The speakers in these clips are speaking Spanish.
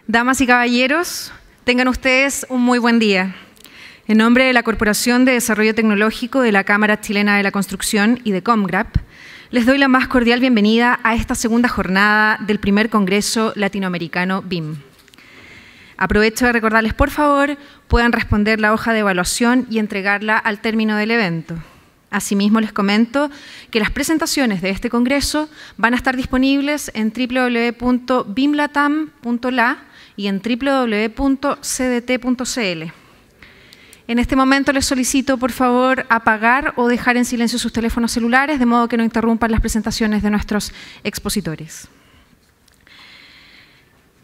Damas y caballeros, tengan ustedes un muy buen día. En nombre de la Corporación de Desarrollo Tecnológico de la Cámara Chilena de la Construcción y de COMGRAP, les doy la más cordial bienvenida a esta segunda jornada del primer Congreso Latinoamericano BIM. Aprovecho de recordarles, por favor, puedan responder la hoja de evaluación y entregarla al término del evento. Asimismo, les comento que las presentaciones de este congreso van a estar disponibles en www.bimlatam.la y en www.cdt.cl. En este momento les solicito, por favor, apagar o dejar en silencio sus teléfonos celulares, de modo que no interrumpan las presentaciones de nuestros expositores.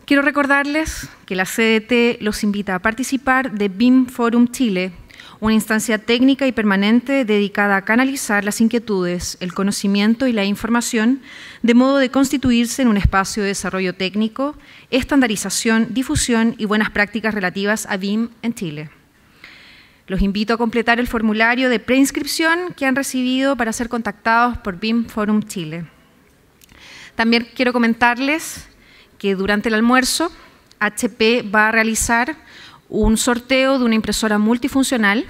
Quiero recordarles que la CDT los invita a participar de BIM Forum Chile, una instancia técnica y permanente dedicada a canalizar las inquietudes, el conocimiento y la información, de modo de constituirse en un espacio de desarrollo técnico, estandarización, difusión y buenas prácticas relativas a BIM en Chile. Los invito a completar el formulario de preinscripción que han recibido para ser contactados por BIM Forum Chile. También quiero comentarles que durante el almuerzo, HP va a realizar un sorteo de una impresora multifuncional.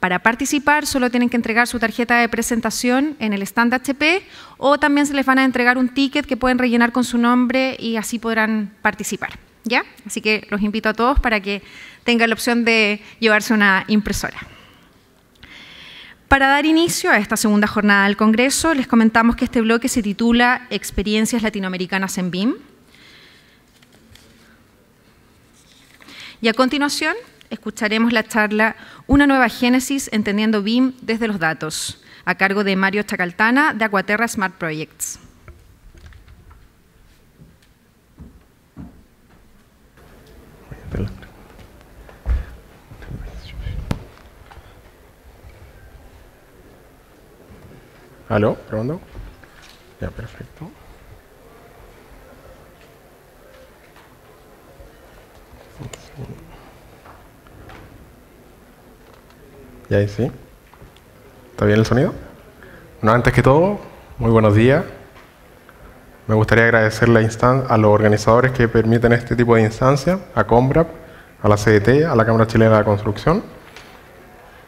Para participar solo tienen que entregar su tarjeta de presentación en el stand HP o también se les van a entregar un ticket que pueden rellenar con su nombre y así podrán participar, ¿ya? Así que los invito a todos para que tengan la opción de llevarse una impresora. Para dar inicio a esta segunda jornada del Congreso, les comentamos que este bloque se titula Experiencias Latinoamericanas en BIM. Y a continuación, escucharemos la charla Una nueva génesis entendiendo BIM desde los datos, a cargo de Mario Chacaltana, de Aquaterra Smart Projects. ¿Aló? ¿Probando? Ya, perfecto. ¿Y ahí sí? ¿Está bien el sonido? Bueno, antes que todo, muy buenos días. Me gustaría agradecer a los organizadores que permiten este tipo de instancias, a COMGRAP, a la CDT, a la Cámara Chilena de la Construcción.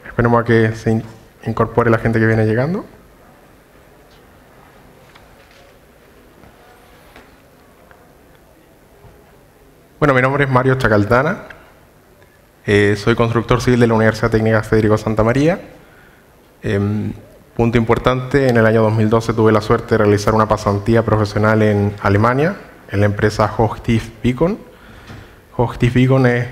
Esperemos a que se incorpore la gente que viene llegando. Bueno, mi nombre es Mario Chacaltana. Soy constructor civil de la Universidad Técnica Federico Santa María. Punto importante, en el año 2012 tuve la suerte de realizar una pasantía profesional en Alemania, en la empresa Hochtief Beacon. Hochtief Beacon es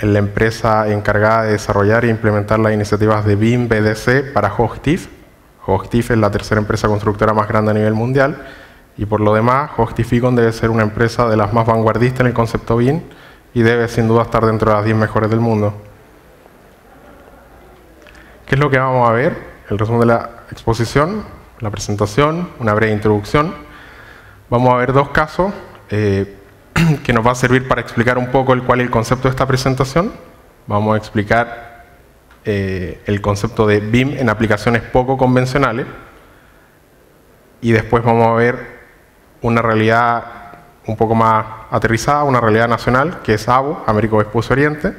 la empresa encargada de desarrollar e implementar las iniciativas de BIM BDC para Hochtief. Hochtief es la tercera empresa constructora más grande a nivel mundial y por lo demás Hochtief Beacon debe ser una empresa de las más vanguardistas en el concepto BIM y debe sin duda estar dentro de las 10 mejores del mundo. ¿Qué es lo que vamos a ver? El resumen de la exposición, la presentación, una breve introducción. Vamos a ver dos casos que nos va a servir para explicar un poco cuál es el concepto de esta presentación. Vamos a explicar el concepto de BIM en aplicaciones poco convencionales y después vamos a ver una realidad un poco más aterrizada, una realidad nacional, que es ABO, América Expuso Oriente.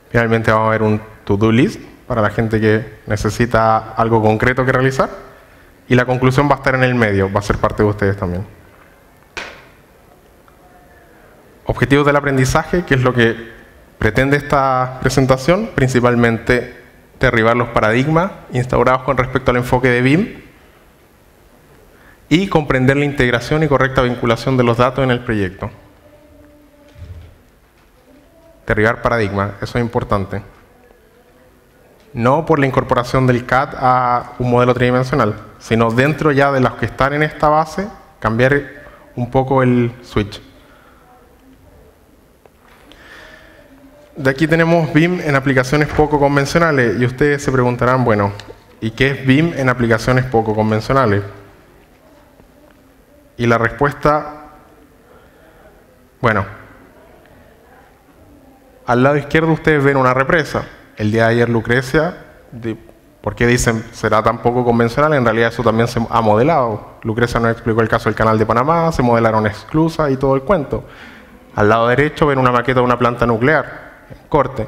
Finalmente vamos a ver un to-do list para la gente que necesita algo concreto que realizar. Y la conclusión va a estar en el medio, va a ser parte de ustedes también. Objetivos del aprendizaje, que es lo que pretende esta presentación, principalmente derribar los paradigmas instaurados con respecto al enfoque de BIM, y comprender la integración y correcta vinculación de los datos en el proyecto. Derribar paradigmas, eso es importante. No por la incorporación del CAD a un modelo tridimensional, sino dentro ya de los que están en esta base, cambiar un poco el switch. De aquí tenemos BIM en aplicaciones poco convencionales y ustedes se preguntarán, bueno, ¿y qué es BIM en aplicaciones poco convencionales? Y la respuesta, bueno, al lado izquierdo ustedes ven una represa. El día de ayer Lucrecia, ¿por qué dicen será tan poco convencional? En realidad eso también se ha modelado. Lucrecia nos explicó el caso del Canal de Panamá, se modelaron esclusas y todo el cuento. Al lado derecho ven una maqueta de una planta nuclear, en corte.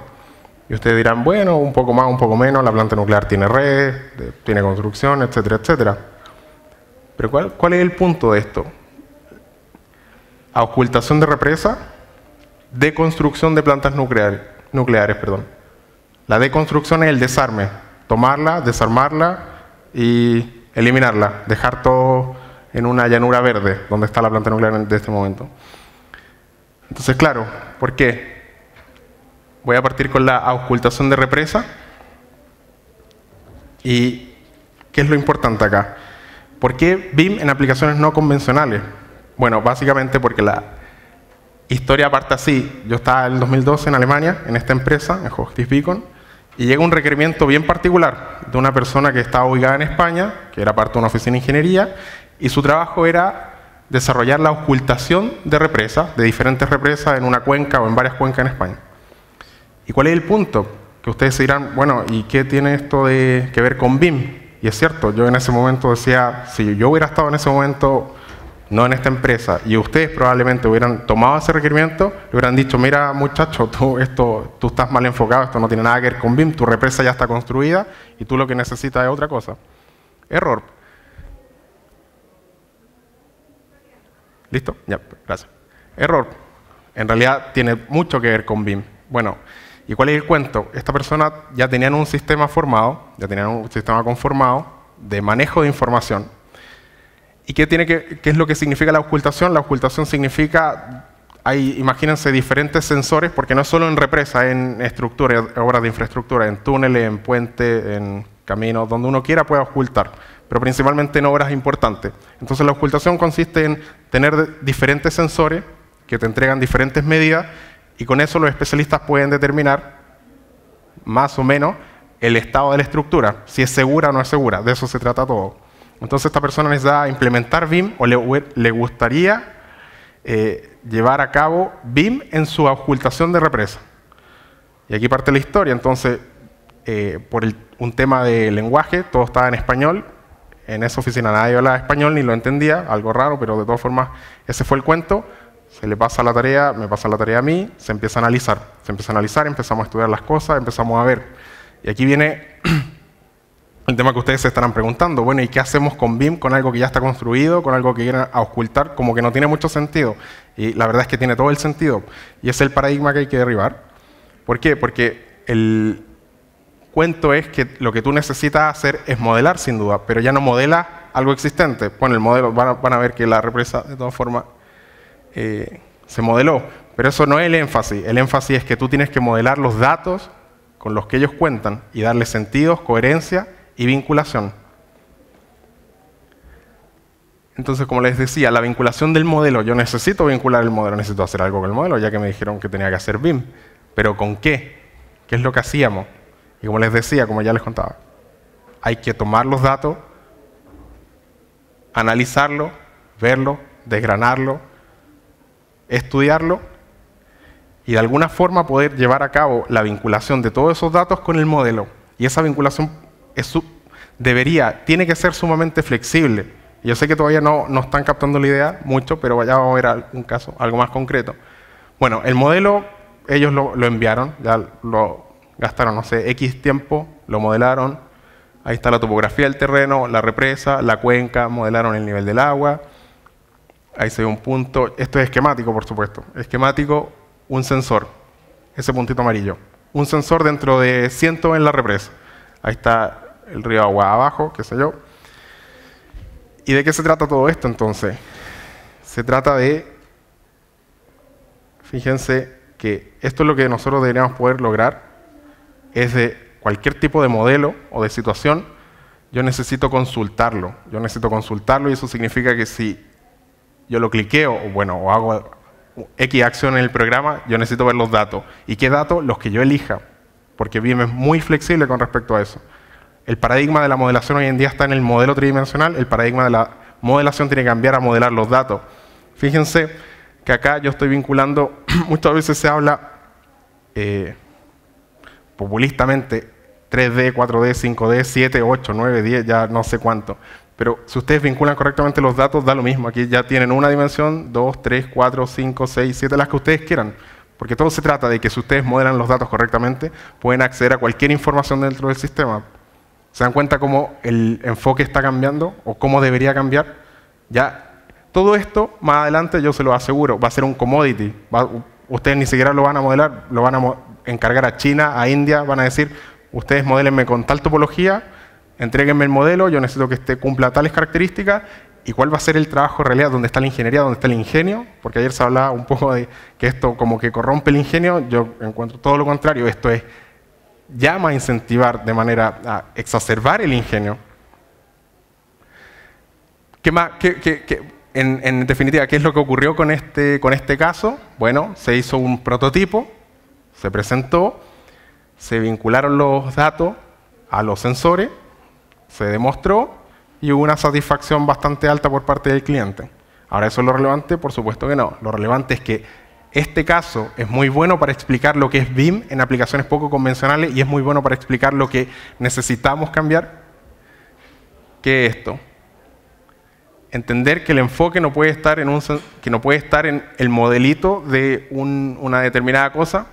Y ustedes dirán, bueno, un poco más, un poco menos, la planta nuclear tiene redes, tiene construcción, etcétera, etcétera. Pero ¿cuál es el punto de esto? Auscultación de represa, deconstrucción de plantas nucleares. La deconstrucción es el desarme, tomarla, desarmarla y eliminarla, dejar todo en una llanura verde, donde está la planta nuclear de este momento. Entonces, claro, ¿por qué? Voy a partir con la auscultación de represa. ¿Y qué es lo importante acá? ¿Por qué BIM en aplicaciones no convencionales? Bueno, básicamente porque la historia parte así. Yo estaba en el 2012 en Alemania, en esta empresa, en Hochtief Beacon, y llega un requerimiento bien particular de una persona que estaba ubicada en España, que era parte de una oficina de ingeniería, y su trabajo era desarrollar la auscultación de represas, de diferentes represas en una cuenca o en varias cuencas en España. ¿Y cuál es el punto? Que ustedes se dirán, bueno, ¿y qué tiene esto que ver con BIM? Y es cierto, yo en ese momento decía, si yo hubiera estado en ese momento, no en esta empresa, y ustedes probablemente hubieran tomado ese requerimiento, le hubieran dicho, mira muchacho, tú estás mal enfocado, esto no tiene nada que ver con BIM, tu represa ya está construida y tú lo que necesitas es otra cosa. Error. ¿Listo? Ya, gracias. Error. En realidad tiene mucho que ver con BIM. Bueno, ¿y cuál es el cuento? Esta persona ya tenían un sistema formado, ya tenían un sistema conformado de manejo de información. ¿Y qué es lo que significa la auscultación? La auscultación significa, imagínense, diferentes sensores, porque no es solo en represa, en estructura, obras de infraestructura, en túneles, en puentes, en caminos, donde uno quiera puede auscultar, pero principalmente en obras importantes. Entonces la auscultación consiste en tener diferentes sensores que te entregan diferentes medidas, y con eso los especialistas pueden determinar más o menos el estado de la estructura, si es segura o no es segura, de eso se trata todo. Entonces esta persona necesita implementar BIM o le gustaría llevar a cabo BIM en su auscultación de represa. Y aquí parte la historia. Entonces, por un tema de lenguaje, todo estaba en español. En esa oficina nadie hablaba español ni lo entendía, algo raro, pero de todas formas ese fue el cuento. Se le pasa la tarea, me pasa la tarea a mí, se empieza a analizar. Empezamos a estudiar las cosas, empezamos a ver. Y aquí viene el tema que ustedes se estarán preguntando. Bueno, ¿y qué hacemos con BIM, con algo que ya está construido, con algo que quieren auscultar? Como que no tiene mucho sentido. Y la verdad es que tiene todo el sentido. Y es el paradigma que hay que derribar. ¿Por qué? Porque el cuento es que lo que tú necesitas hacer es modelar, sin duda, pero ya no modelas algo existente. Bueno, el modelo, van a ver que la represa, de todas formas, se modeló, pero eso no es el énfasis. El énfasis es que tú tienes que modelar los datos con los que ellos cuentan y darle sentidos, coherencia y vinculación. Entonces, como les decía, la vinculación del modelo, yo necesito vincular el modelo, necesito hacer algo con el modelo, ya que me dijeron que tenía que hacer BIM. ¿Pero con qué? ¿Qué es lo que hacíamos? Y como les decía, como ya les contaba, hay que tomar los datos, analizarlo, verlo, desgranarlo, estudiarlo y de alguna forma poder llevar a cabo la vinculación de todos esos datos con el modelo. Y esa vinculación tiene que ser sumamente flexible. Y yo sé que todavía no están captando la idea mucho, pero ya vamos a ver un caso, algo más concreto. Bueno, el modelo, ellos lo enviaron, ya lo gastaron, no sé, X tiempo, lo modelaron. Ahí está la topografía del terreno, la represa, la cuenca, modelaron el nivel del agua. Ahí se ve un punto, esto es esquemático, por supuesto. Esquemático, un sensor, ese puntito amarillo. Un sensor dentro de 100 en la represa. Ahí está el río Agua abajo, qué sé yo. ¿Y de qué se trata todo esto entonces? Se trata de, fíjense que esto es lo que nosotros deberíamos poder lograr, es de cualquier tipo de modelo o de situación, yo necesito consultarlo. Y eso significa que si yo lo cliqueo, o hago X acción en el programa, yo necesito ver los datos. ¿Y qué datos? Los que yo elija, porque BIM es muy flexible con respecto a eso. El paradigma de la modelación hoy en día está en el modelo tridimensional, el paradigma de la modelación tiene que cambiar a modelar los datos. Fíjense que acá yo estoy vinculando, muchas veces se habla populistamente 3D, 4D, 5D, 7, 8, 9, 10, ya no sé cuánto. pero si ustedes vinculan correctamente los datos, da lo mismo. Aquí ya tienen una dimensión, 2, 3, 4, 5, 6, 7, las que ustedes quieran. Porque todo se trata de que si ustedes modelan los datos correctamente, pueden acceder a cualquier información dentro del sistema. ¿Se dan cuenta cómo el enfoque está cambiando o cómo debería cambiar? Ya, todo esto, más adelante, yo se lo aseguro, va a ser un commodity. Ustedes ni siquiera lo van a modelar, lo van a encargar a China, a India, van a decir, ustedes modélenme con tal topología, entréguenme el modelo, yo necesito que cumpla tales características, y cuál va a ser el trabajo en realidad, dónde está la ingeniería, dónde está el ingenio, porque ayer se hablaba un poco de que esto como que corrompe el ingenio, yo encuentro todo lo contrario, esto es, llama a incentivar de manera a exacerbar el ingenio. ¿Qué más? En definitiva, ¿qué es lo que ocurrió con este caso? Bueno, se hizo un prototipo, se presentó, se vincularon los datos a los sensores, se demostró y hubo una satisfacción bastante alta por parte del cliente. Ahora, ¿eso es lo relevante? Por supuesto que no. Lo relevante es que este caso es muy bueno para explicar lo que es BIM en aplicaciones poco convencionales y es muy bueno para explicar lo que necesitamos cambiar. ¿Qué es esto? Entender que el enfoque no puede estar en el modelito de una determinada cosa,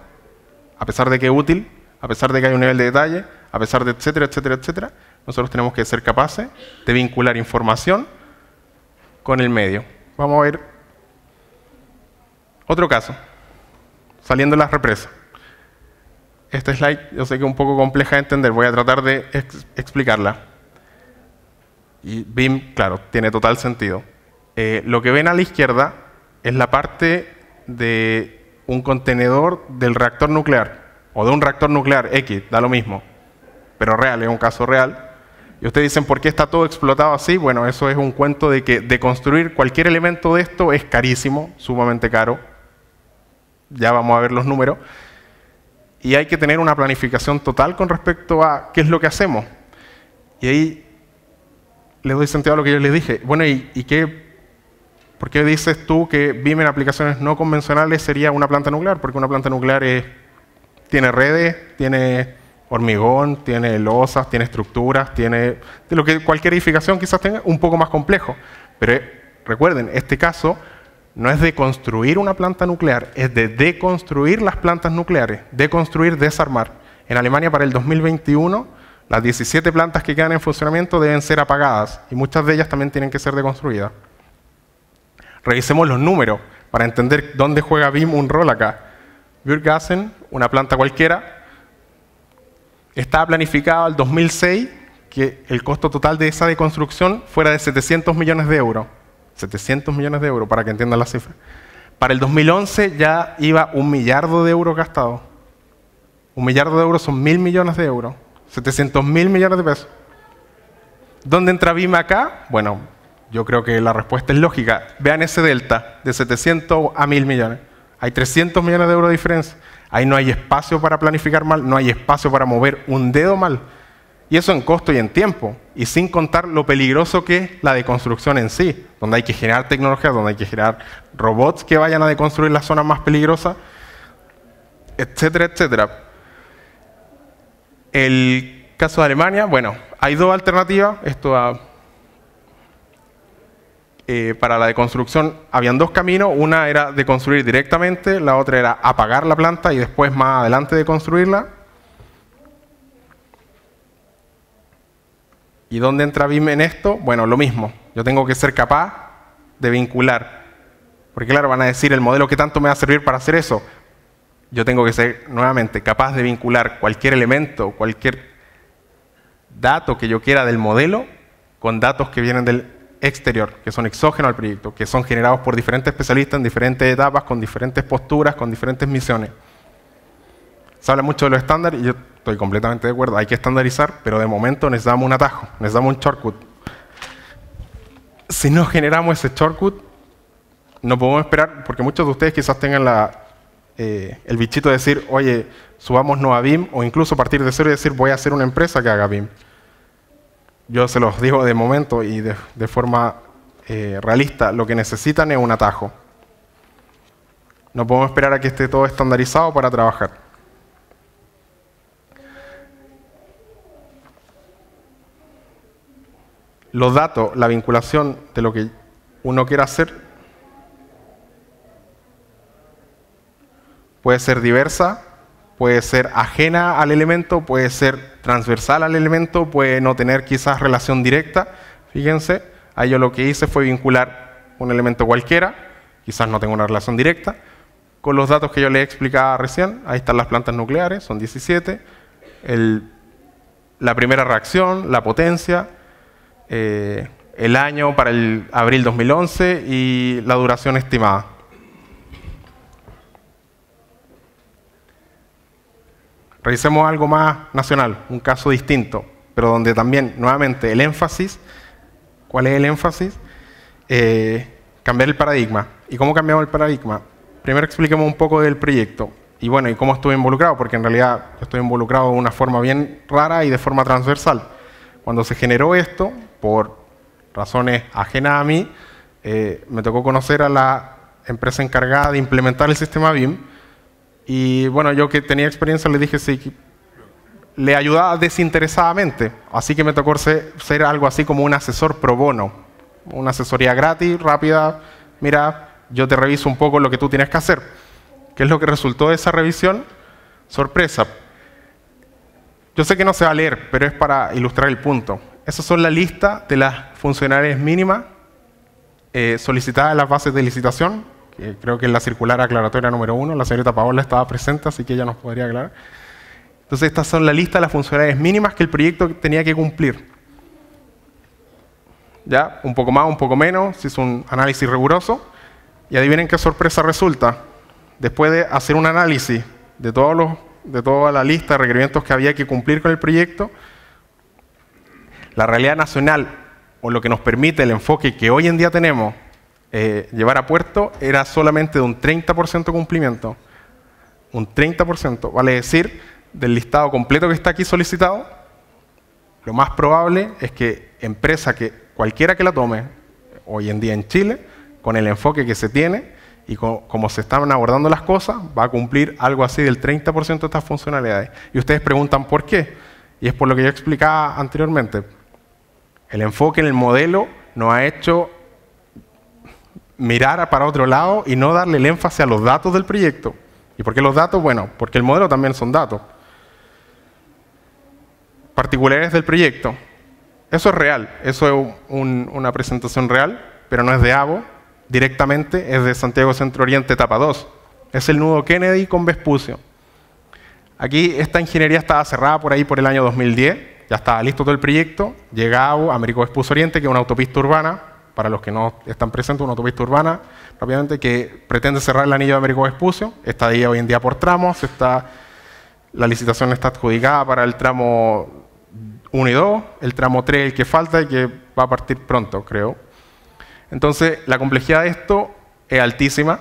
a pesar de que es útil, a pesar de que hay un nivel de detalle, a pesar de etcétera, etcétera, etcétera. Nosotros tenemos que ser capaces de vincular información con el medio. Vamos a ver otro caso, saliendo de las represas. Este slide yo sé que es un poco compleja de entender, voy a tratar de explicarla. Y BIM, claro, tiene total sentido. Lo que ven a la izquierda es la parte de un contenedor del reactor nuclear, o de un reactor nuclear X, da lo mismo, pero real, es un caso real. Y ustedes dicen, ¿por qué está todo explotado así? Bueno, eso es un cuento de que de construir cualquier elemento de esto es carísimo, sumamente caro. Ya vamos a ver los números. Y hay que tener una planificación total con respecto a qué es lo que hacemos. Y ahí les doy sentido a lo que yo les dije. Bueno, ¿por qué dices tú que BIM en aplicaciones no convencionales sería una planta nuclear? Porque una planta nuclear tiene redes, tiene hormigón, tiene losas, tiene estructuras, tiene de lo que cualquier edificación quizás tenga, un poco más complejo. Pero recuerden, este caso no es de construir una planta nuclear, es de deconstruir las plantas nucleares, deconstruir, desarmar. En Alemania para el 2021, las 17 plantas que quedan en funcionamiento deben ser apagadas y muchas de ellas también tienen que ser deconstruidas. Revisemos los números para entender dónde juega BIM un rol acá. Burghausen, una planta cualquiera, estaba planificado al 2006 que el costo total de esa deconstrucción fuera de 700 millones de euros. 700 millones de euros, para que entiendan la cifra. Para el 2011 ya iba 1 millardo de euros gastados. 1 millardo de euros son 1.000 millones de euros. 700.000 millones de pesos. ¿Dónde entra BIM acá? Bueno, yo creo que la respuesta es lógica. Vean ese delta, de 700 a 1.000 millones. Hay 300 millones de euros de diferencia. Ahí no hay espacio para planificar mal, no hay espacio para mover un dedo mal. Y eso en costo y en tiempo. Y sin contar lo peligroso que es la deconstrucción en sí, donde hay que generar tecnología, donde hay que generar robots que vayan a deconstruir las zonas más peligrosas, etcétera, etcétera. El caso de Alemania, bueno, hay dos alternativas. Para la deconstrucción habían dos caminos, una era deconstruir directamente, la otra era apagar la planta y después más adelante deconstruirla. ¿Y dónde entra BIM en esto? Bueno, lo mismo, yo tengo que ser capaz de vincular, porque claro, van a decir el modelo que tanto me va a servir para hacer eso. Yo tengo que ser nuevamente capaz de vincular cualquier elemento, cualquier dato que yo quiera del modelo con datos que vienen del exterior, que son exógenos al proyecto, que son generados por diferentes especialistas en diferentes etapas, con diferentes posturas, con diferentes misiones. Se habla mucho de los estándares y yo estoy completamente de acuerdo, hay que estandarizar, pero de momento necesitamos un atajo, necesitamos un shortcut. Si no generamos ese shortcut, no podemos esperar, porque muchos de ustedes quizás tengan el bichito de decir, oye, subámonos a BIM, o incluso partir de cero y decir, voy a hacer una empresa que haga BIM. Yo se los digo de momento y de forma realista, lo que necesitan es un atajo. No podemos esperar a que esté todo estandarizado para trabajar. los datos, la vinculación de lo que uno quiera hacer puede ser diversa, puede ser ajena al elemento, puede ser transversal al elemento, puede no tener quizás relación directa. Fíjense, ahí yo lo que hice fue vincular un elemento cualquiera, quizás no tenga una relación directa, con los datos que yo les explicaba recién. Ahí están las plantas nucleares, son 17, la primera reacción, la potencia, el año para el abril 2011 y la duración estimada. Revisemos algo más nacional, un caso distinto, pero donde también, nuevamente, el énfasis. ¿Cuál es el énfasis? Cambiar el paradigma. ¿Y cómo cambiamos el paradigma? Primero expliquemos un poco del proyecto. Y bueno, y cómo estuve involucrado, porque en realidad estoy involucrado de una forma bien rara y de forma transversal. Cuando se generó esto, por razones ajenas a mí, me tocó conocer a la empresa encargada de implementar el sistema BIM. Y bueno, yo que tenía experiencia le dije sí, le ayudaba desinteresadamente. Así que me tocó ser algo así como un asesor pro bono. Una asesoría gratis, rápida. Mira, yo te reviso un poco lo que tú tienes que hacer. ¿Qué es lo que resultó de esa revisión? Sorpresa. Yo sé que no se va a leer, pero es para ilustrar el punto. Esas son la lista de las funcionalidades mínimas solicitadas en las bases de licitación, que creo que es la circular aclaratoria número 1. La señorita Paola estaba presente, así que ella nos podría aclarar. Entonces, estas son la lista de las funcionalidades mínimas que el proyecto tenía que cumplir. ¿Ya? Un poco más, un poco menos, se hizo un análisis riguroso. Y adivinen qué sorpresa resulta. Después de hacer un análisis de toda la lista de requerimientos que había que cumplir con el proyecto, la realidad nacional, o lo que nos permite el enfoque que hoy en día tenemos, llevar a puerto, era solamente de un 30% cumplimiento. Un 30%, vale decir, del listado completo que está aquí solicitado, lo más probable es que empresa cualquiera que la tome, hoy en día en Chile, con el enfoque que se tiene y como se están abordando las cosas, va a cumplir algo así del 30% de estas funcionalidades. Y ustedes preguntan por qué. Y es por lo que yo explicaba anteriormente. El enfoque en el modelo nos ha hecho mirar para otro lado y no darle el énfasis a los datos del proyecto. ¿Y por qué los datos? Bueno, porque el modelo también son datos. Particularidades del proyecto. Eso es real, eso es una presentación real, pero no es de AVO, directamente es de Santiago Centro Oriente etapa 2. Es el nudo Kennedy con Vespucio. Aquí esta ingeniería estaba cerrada por ahí por el año 2010, ya estaba listo todo el proyecto, llega AVO, Américo Vespucio Oriente, que es una autopista urbana, para los que no están presentes, una autopista urbana, rápidamente, que pretende cerrar el anillo de Américo Vespucio. Está ahí hoy en día por tramos, la licitación está adjudicada para el tramo 1 y 2, el tramo 3 el que falta y que va a partir pronto, creo. Entonces, la complejidad de esto es altísima.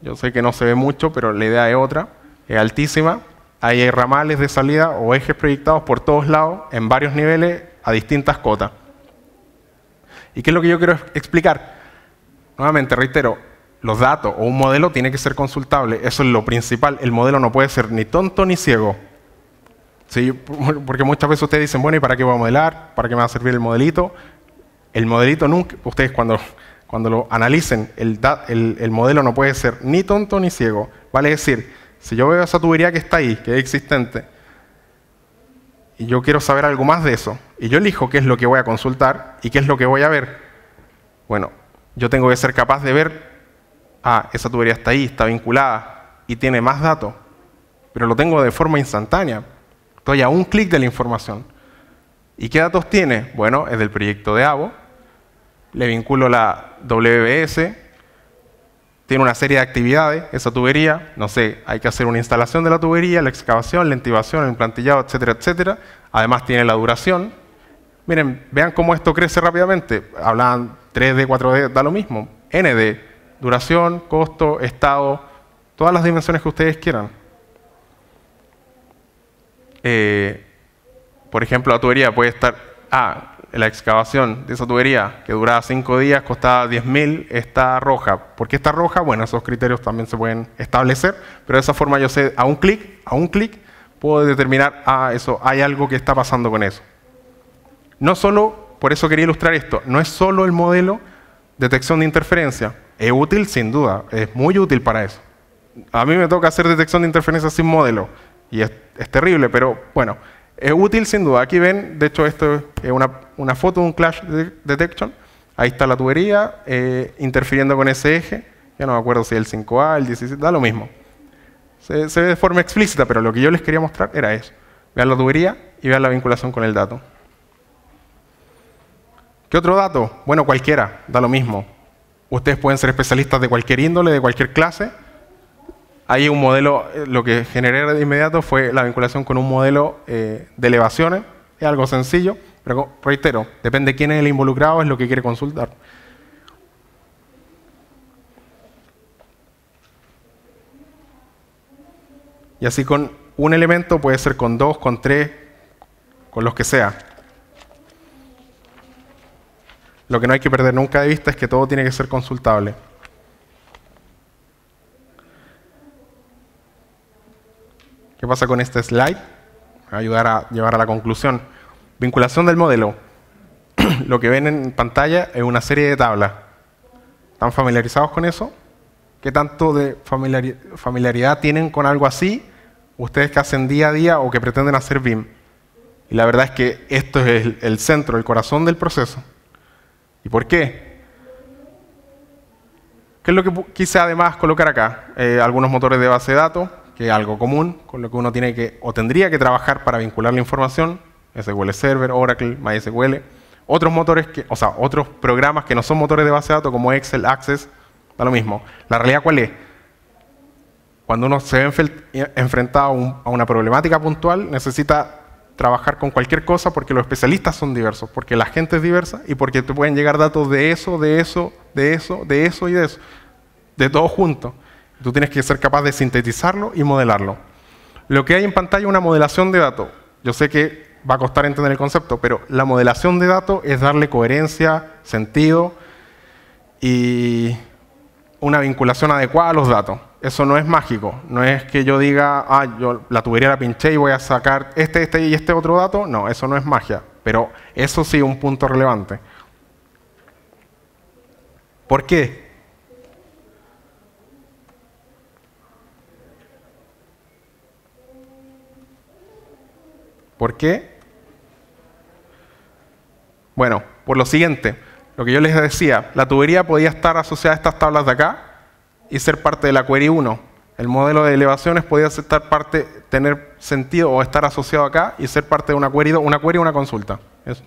Yo sé que no se ve mucho, pero la idea es otra. Es altísima. Ahí hay ramales de salida o ejes proyectados por todos lados, en varios niveles, a distintas cotas. ¿Y qué es lo que yo quiero explicar? Nuevamente, reitero, los datos o un modelo tiene que ser consultable. Eso es lo principal. El modelo no puede ser ni tonto ni ciego. ¿Sí? Porque muchas veces ustedes dicen, bueno, ¿y para qué voy a modelar? ¿Para qué me va a servir el modelito? El modelito nunca, ustedes cuando lo analicen, el modelo no puede ser ni tonto ni ciego. Vale decir, si yo veo esa tubería que está ahí, que es existente, y yo quiero saber algo más de eso, y yo elijo qué es lo que voy a consultar y qué es lo que voy a ver, bueno, yo tengo que ser capaz de ver, esa tubería está ahí, está vinculada y tiene más datos, pero lo tengo de forma instantánea. Estoy a un clic de la información. ¿Y qué datos tiene? Bueno, es del proyecto de AVO. Le vinculo la WBS. Tiene una serie de actividades, esa tubería. No sé, hay que hacer una instalación de la tubería, la excavación, la intibación, el implantillado, etcétera, etcétera. Además tiene la duración. Miren, vean cómo esto crece rápidamente. Hablaban 3D, 4D, da lo mismo. ND, duración, costo, estado, todas las dimensiones que ustedes quieran. Por ejemplo, la tubería puede estar... la excavación de esa tubería, que duraba 5 días, costaba 10.000, está roja. ¿Por qué está roja? Bueno, esos criterios también se pueden establecer, pero de esa forma yo sé, a un clic, puedo determinar, eso, hay algo que está pasando con eso. No solo por eso quería ilustrar esto. No es solo el modelo detección de interferencia. Es útil, sin duda. Es muy útil para eso. A mí me toca hacer detección de interferencia sin modelo. Y es terrible, pero bueno, es útil sin duda. Aquí ven, de hecho, esto es una foto de un clash detection. Ahí está la tubería interfiriendo con ese eje. Ya no me acuerdo si es el 5A, el 17, da lo mismo. Se ve de forma explícita, pero lo que yo les quería mostrar era eso. Vean la tubería y vean la vinculación con el dato. ¿Qué otro dato? Bueno, cualquiera, da lo mismo. Ustedes pueden ser especialistas de cualquier índole, de cualquier clase. Ahí un modelo, lo que generé de inmediato fue la vinculación con un modelo de elevaciones. Es algo sencillo, pero reitero, depende de quién es el involucrado, es lo que quiere consultar. Y así con un elemento, puede ser con 2, con 3, con los que sea. Lo que no hay que perder nunca de vista es que todo tiene que ser consultable. ¿Qué pasa con este slide? Me va a ayudar a llevar a la conclusión. Vinculación del modelo. Lo que ven en pantalla es una serie de tablas. ¿Están familiarizados con eso? ¿Qué tanto de familiaridad tienen con algo así ustedes que hacen día a día o que pretenden hacer BIM? Y la verdad es que esto es el centro, el corazón del proceso. ¿Y por qué? ¿Qué es lo que quise además colocar acá? Algunos motores de base de datos, que es algo común, con lo que uno tiene que o tendría que trabajar para vincular la información, SQL Server, Oracle, MySQL. Otros motores, otros programas que no son motores de base de datos, como Excel, Access, da lo mismo. ¿La realidad cuál es? Cuando uno se ve enfrentado a una problemática puntual, necesita trabajar con cualquier cosa porque los especialistas son diversos, porque la gente es diversa y porque te pueden llegar datos de eso, de eso, de eso, de eso y de eso. De todo junto. Tú tienes que ser capaz de sintetizarlo y modelarlo. Lo que hay en pantalla es una modelación de datos. Yo sé que va a costar entender el concepto, pero la modelación de datos es darle coherencia, sentido y una vinculación adecuada a los datos. Eso no es mágico. No es que yo diga, yo la tubería la pinché y voy a sacar este y este otro dato. No, eso no es magia. Pero eso sí es un punto relevante. ¿Por qué? ¿Por qué? Bueno, por lo siguiente. Lo que yo les decía, la tubería podía estar asociada a estas tablas de acá y ser parte de la query 1. El modelo de elevaciones podía tener sentido o estar asociado acá y ser parte de una query o una consulta. Eso.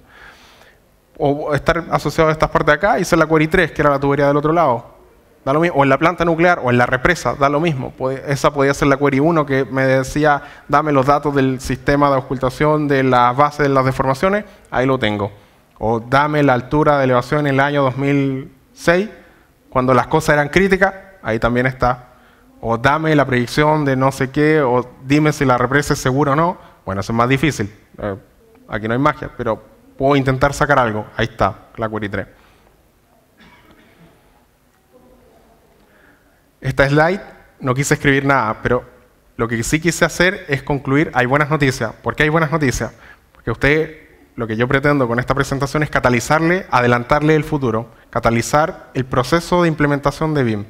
O estar asociado a estas partes de acá y ser la query 3, que era la tubería del otro lado. Da lo mismo. O en la planta nuclear o en la represa, da lo mismo. Esa podía ser la query 1 que me decía, dame los datos del sistema de ocultación de las bases de las deformaciones, ahí lo tengo. O dame la altura de elevación en el año 2006, cuando las cosas eran críticas, ahí también está. O dame la predicción de no sé qué, o dime si la represa es segura o no. Bueno, eso es más difícil. Aquí no hay magia, pero puedo intentar sacar algo. Ahí está, la query 3. Esta slide no quise escribir nada, pero lo que sí quise hacer es concluir, hay buenas noticias. ¿Por qué hay buenas noticias? Porque lo que yo pretendo con esta presentación es catalizarle, adelantarle el futuro, catalizar el proceso de implementación de BIM.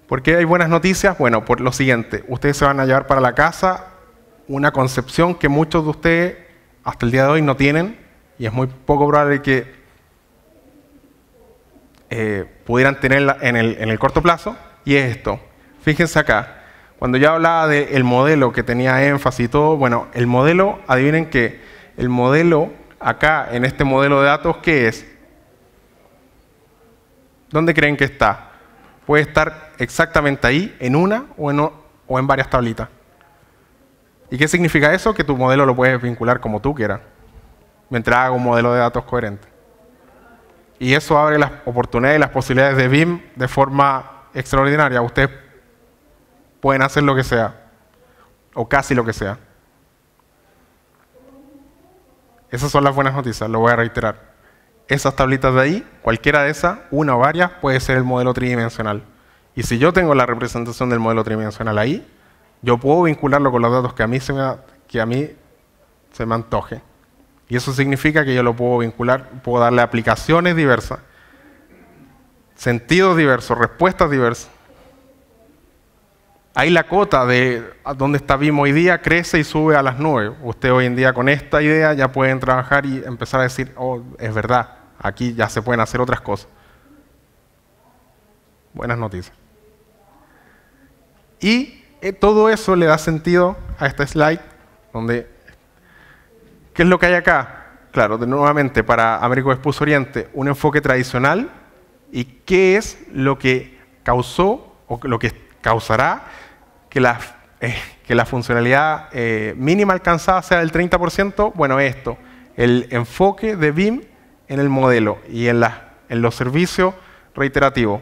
¿Por qué hay buenas noticias? Bueno, por lo siguiente, ustedes se van a llevar para la casa una concepción que muchos de ustedes hasta el día de hoy no tienen y es muy poco probable que pudieran tenerla en el corto plazo, y es esto. Fíjense acá, cuando yo hablaba del modelo que tenía énfasis y todo, bueno, el modelo, adivinen que el modelo acá en este modelo de datos, ¿qué es? ¿Dónde creen que está? Puede estar exactamente ahí, en una o en varias tablitas. ¿Y qué significa eso? Que tu modelo lo puedes vincular como tú quieras, mientras haga un modelo de datos coherente. Y eso abre las oportunidades y las posibilidades de BIM de forma extraordinaria. Ustedes pueden hacer lo que sea, o casi lo que sea. Esas son las buenas noticias, lo voy a reiterar. Esas tablitas de ahí, cualquiera de esas, una o varias, puede ser el modelo tridimensional. Y si yo tengo la representación del modelo tridimensional ahí, yo puedo vincularlo con los datos que a mí se me antoje. Y eso significa que yo lo puedo vincular, puedo darle aplicaciones diversas, sentidos diversos, respuestas diversas. Ahí la cota de dónde está BIM hoy día crece y sube a las nubes. Usted hoy en día con esta idea ya pueden trabajar y empezar a decir, oh, es verdad, aquí ya se pueden hacer otras cosas. Buenas noticias. Y todo eso le da sentido a esta slide, donde, ¿qué es lo que hay acá? Claro, nuevamente para Américo Vespucio Oriente, un enfoque tradicional, y qué es lo que causó o lo que causará que la funcionalidad mínima alcanzada sea del 30%. Bueno, esto, el enfoque de BIM en el modelo y en los servicios reiterativos.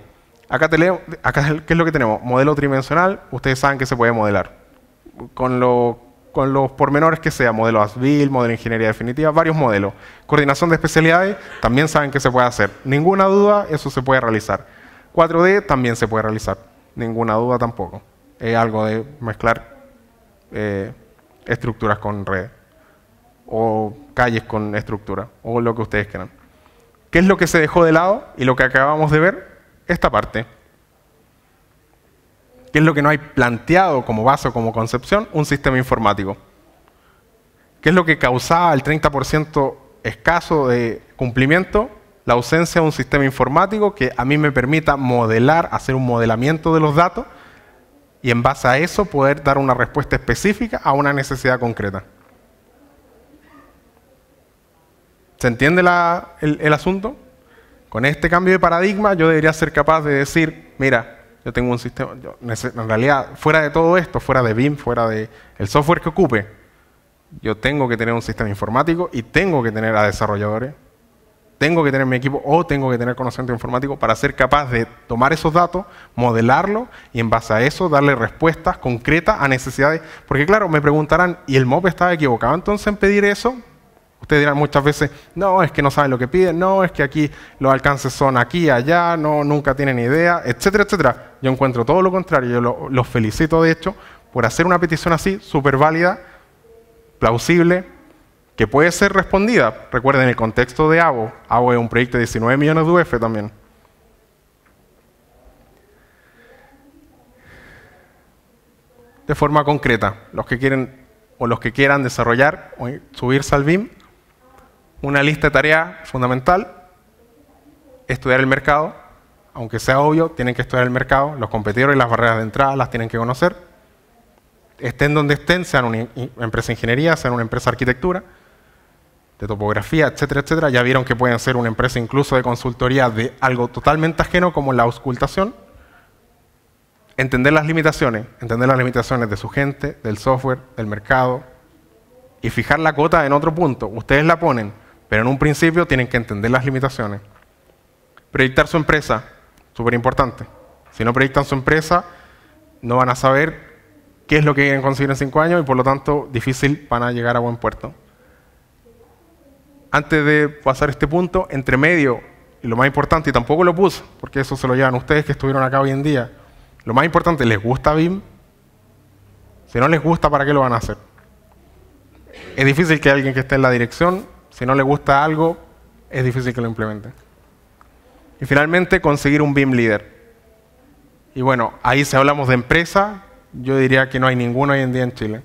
Acá, ¿qué es lo que tenemos? Modelo tridimensional, ustedes saben que se puede modelar. Con los pormenores que sea, modelo ASBIL, modelo de ingeniería definitiva, varios modelos. Coordinación de especialidades, también saben que se puede hacer. Ninguna duda, eso se puede realizar. 4D también se puede realizar. Ninguna duda tampoco. Es algo de mezclar estructuras con redes. O calles con estructura. O lo que ustedes quieran. ¿Qué es lo que se dejó de lado? Y lo que acabamos de ver, esta parte. ¿Qué es lo que no hay planteado como base o como concepción? Un sistema informático. ¿Qué es lo que causaba el 30% escaso de cumplimiento? La ausencia de un sistema informático que a mí me permita modelar, hacer un modelamiento de los datos y en base a eso poder dar una respuesta específica a una necesidad concreta. ¿Se entiende el asunto? Con este cambio de paradigma yo debería ser capaz de decir, mira, yo tengo un sistema, en realidad, fuera de todo esto, fuera de BIM, fuera del software que ocupe, yo tengo que tener un sistema informático y tengo que tener a desarrolladores, tengo que tener mi equipo o tengo que tener conocimiento informático para ser capaz de tomar esos datos, modelarlos y en base a eso darle respuestas concretas a necesidades. Porque claro, me preguntarán, ¿y el MOP estaba equivocado entonces en pedir eso? Ustedes dirán muchas veces, no, es que no saben lo que piden, no, es que aquí los alcances son aquí, allá, no, nunca tienen idea, etcétera, etcétera. Yo encuentro todo lo contrario, yo los felicito de hecho por hacer una petición así, súper válida, plausible, que puede ser respondida. Recuerden el contexto de AVO. AVO es un proyecto de 19 millones de UF también. De forma concreta, los que quieren o los que quieran desarrollar o subirse al BIM, una lista de tareas fundamental, estudiar el mercado, aunque sea obvio, tienen que estudiar el mercado, los competidores y las barreras de entrada las tienen que conocer, estén donde estén, sean una empresa de ingeniería, sean una empresa de arquitectura, de topografía, etcétera, etcétera. Ya vieron que pueden ser una empresa incluso de consultoría de algo totalmente ajeno como la auscultación. Entender las limitaciones de su gente, del software, del mercado y fijar la cota en otro punto. Ustedes la ponen, pero en un principio tienen que entender las limitaciones. Proyectar su empresa, súper importante. Si no proyectan su empresa, no van a saber qué es lo que quieren conseguir en 5 años y por lo tanto difícil van a llegar a buen puerto. Antes de pasar este punto, entre medio, y lo más importante, y tampoco lo puse, porque eso se lo llevan ustedes que estuvieron acá hoy en día, lo más importante, ¿les gusta BIM? Si no les gusta, ¿para qué lo van a hacer? Es difícil que alguien que esté en la dirección, si no le gusta algo, es difícil que lo implemente. Y finalmente, conseguir un BIM líder. Y bueno, ahí si hablamos de empresa, yo diría que no hay ninguno hoy en día en Chile.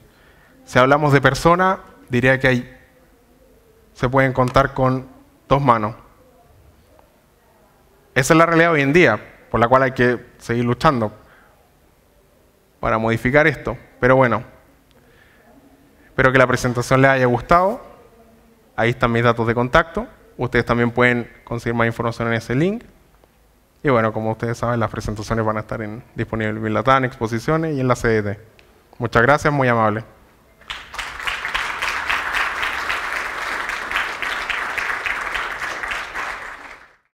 Si hablamos de persona, diría que se pueden contar con 2 manos. Esa es la realidad hoy en día, por la cual hay que seguir luchando para modificar esto. Pero bueno, espero que la presentación les haya gustado. Ahí están mis datos de contacto. Ustedes también pueden conseguir más información en ese link. Y bueno, como ustedes saben, las presentaciones van a estar disponibles en BIM Latam, exposiciones y en la CDT. Muchas gracias, muy amable.